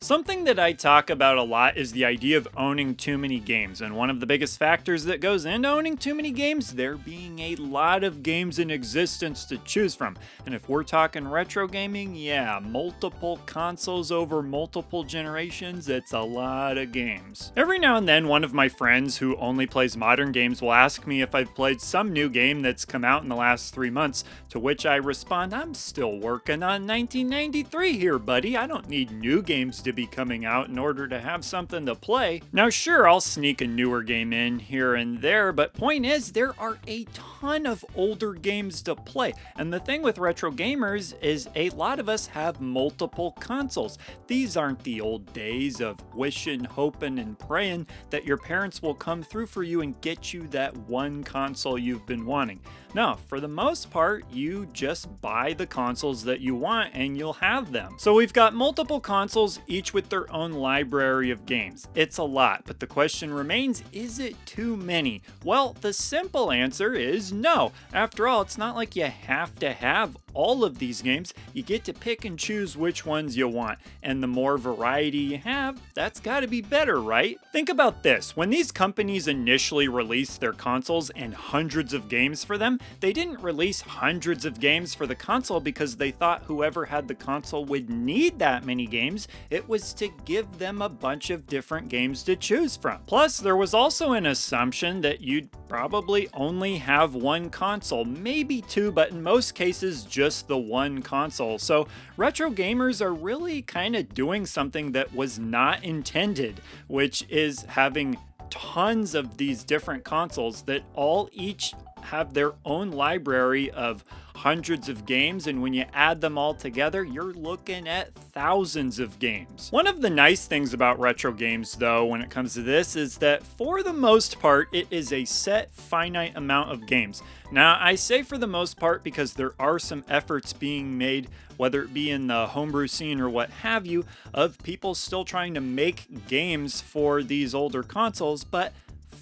Something that I talk about a lot is the idea of owning too many games, and one of the biggest factors that goes into owning too many games, there being a lot of games in existence to choose from. And if we're talking retro gaming, yeah, multiple consoles over multiple generations, it's a lot of games. Every now and then, one of my friends who only plays modern games will ask me if I've played some new game that's come out in the last 3 months, to which I respond, I'm still working on 1993 here, buddy. I don't need new games to be coming out in order to have something to play. Now sure, I'll sneak a newer game in here and there, but point is there are a ton of older games to play. And the thing with retro gamers is a lot of us have multiple consoles. These aren't the old days of wishing, hoping, and praying that your parents will come through for you and get you that one console you've been wanting. No, for the most part, you just buy the consoles that you want and you'll have them. So we've got multiple consoles, each with their own library of games. It's a lot, but the question remains, is it too many? Well, the simple answer is no. After all, it's not like you have to have all of these games. You get to pick and choose which ones you want. And the more variety you have, that's gotta be better, right? Think about this. When these companies initially released their consoles and hundreds of games for them, they didn't release hundreds of games for the console because they thought whoever had the console would need that many games. It was to give them a bunch of different games to choose from. Plus, there was also an assumption that you'd probably only have one console, maybe two, but in most cases, just the one console. So retro gamers are really kind of doing something that was not intended, which is having tons of these different consoles that all each have their own library of hundreds of games, and when you add them all together, you're looking at thousands of games. One of the nice things about retro games, though, when it comes to this, is that for the most part, it is a set finite amount of games. Now, I say for the most part because there are some efforts being made, whether it be in the homebrew scene or what have you, of people still trying to make games for these older consoles, but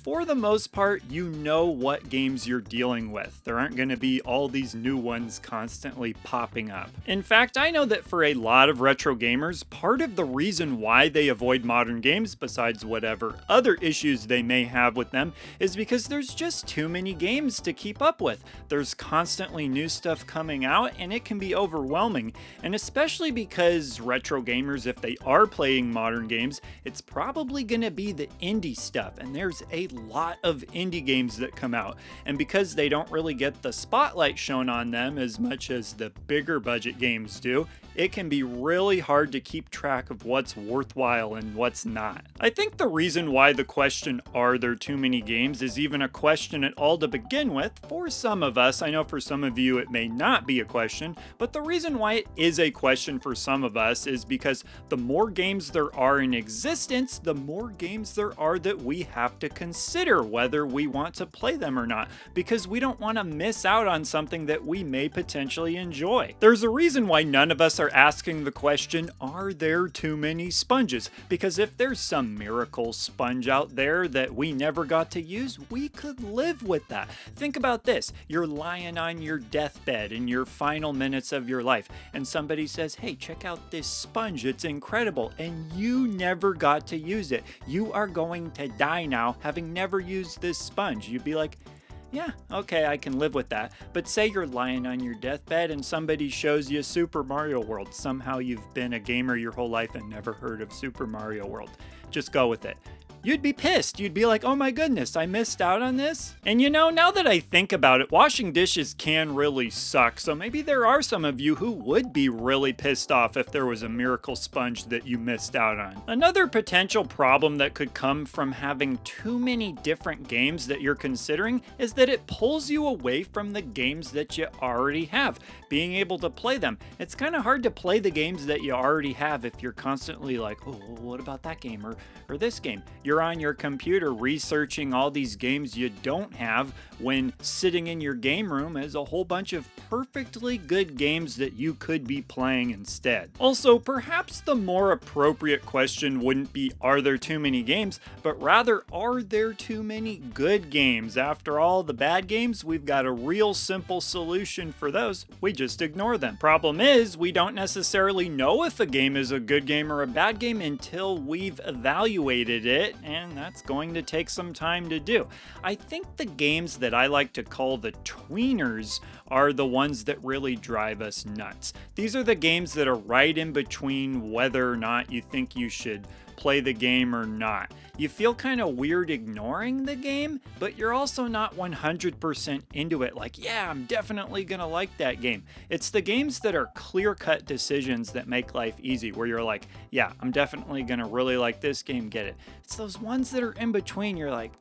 for the most part, you know what games you're dealing with. There aren't going to be all these new ones constantly popping up. In fact, I know that for a lot of retro gamers, part of the reason why they avoid modern games, besides whatever other issues they may have with them, is because there's just too many games to keep up with. There's constantly new stuff coming out, and it can be overwhelming. And especially because retro gamers, if they are playing modern games, it's probably going to be the indie stuff, and there's a lot of indie games that come out, and because they don't really get the spotlight shown on them as much as the bigger budget games do, it can be really hard to keep track of what's worthwhile and what's not. I think the reason why the question, are there too many games, is even a question at all to begin with. For some of us, I know for some of you it may not be a question, but the reason why it is a question for some of us is because the more games there are in existence, the more games there are that we have to consider whether we want to play them or not, because we don't want to miss out on something that we may potentially enjoy. There's a reason why none of us are asking the question, are there too many sponges? Because if there's some miracle sponge out there that we never got to use, we could live with that. Think about this. You're lying on your deathbed in your final minutes of your life, and somebody says, hey, check out this sponge, it's incredible, and you never got to use it. You are going to die now having never used this sponge. You'd be like, yeah, okay, I can live with that. But say you're lying on your deathbed and somebody shows you Super Mario World. Somehow you've been a gamer your whole life and never heard of Super Mario World. Just go with it. You'd be pissed. You'd be like, oh my goodness, I missed out on this. And you know, now that I think about it, washing dishes can really suck. So maybe there are some of you who would be really pissed off if there was a miracle sponge that you missed out on. Another potential problem that could come from having too many different games that you're considering is that it pulls you away from the games that you already have, being able to play them. It's kind of hard to play the games that you already have if you're constantly like, oh, what about that game or this game? you're on your computer researching all these games you don't have when sitting in your game room is a whole bunch of perfectly good games that you could be playing instead. Also, perhaps the more appropriate question wouldn't be, are there too many games, but rather, are there too many good games? After all, the bad games, we've got a real simple solution for those. We just ignore them. Problem is, we don't necessarily know if a game is a good game or a bad game until we've evaluated it, and that's going to take some time to do. I think the games that I like to call the tweeners are the ones that really drive us nuts. These are the games that are right in between whether or not you think you should play the game or not. You feel kind of weird ignoring the game, but you're also not 100% into it. Like, yeah, I'm definitely gonna like that game. It's the games that are clear-cut decisions that make life easy, where you're like, yeah, I'm definitely gonna really like this game, get it. It's those ones that are in between, you're like,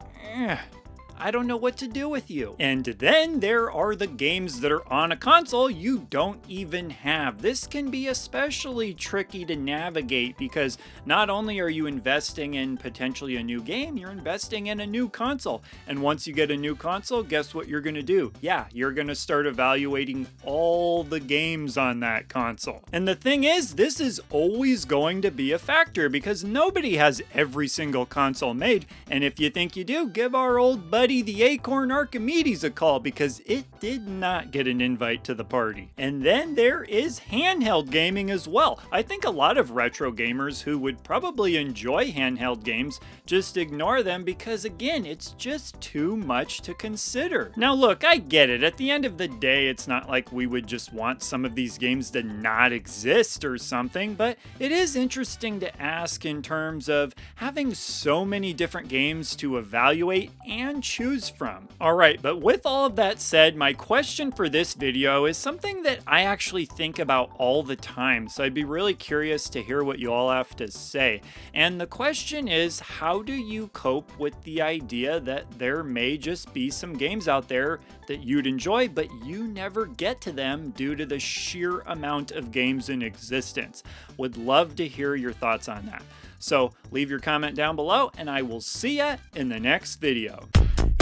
I don't know what to do with you. And then there are the games that are on a console you don't even have. This can be especially tricky to navigate because not only are you investing in potentially a new game, you're investing in a new console. And once you get a new console, guess what you're gonna do? Yeah, you're gonna start evaluating all the games on that console. And the thing is, this is always going to be a factor because nobody has every single console made. And if you think you do, give our old buddy the Acorn Archimedes a call because it did not get an invite to the party. And then there is handheld gaming as well. I think a lot of retro gamers who would probably enjoy handheld games just ignore them because, again, it's just too much to consider. Now look, I get it. At the end of the day, it's not like we would just want some of these games to not exist or something, but it is interesting to ask in terms of having so many different games to evaluate and choose from. Alright, but with all of that said, my question for this video is something that I actually think about all the time, so I'd be really curious to hear what you all have to say. And the question is, how do you cope with the idea that there may just be some games out there that you'd enjoy, but you never get to them due to the sheer amount of games in existence? Would love to hear your thoughts on that. So leave your comment down below, and I will see ya in the next video.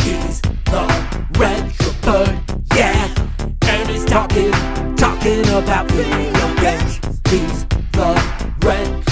He's the retro bird, yeah, and he's talking about video games. He's the retro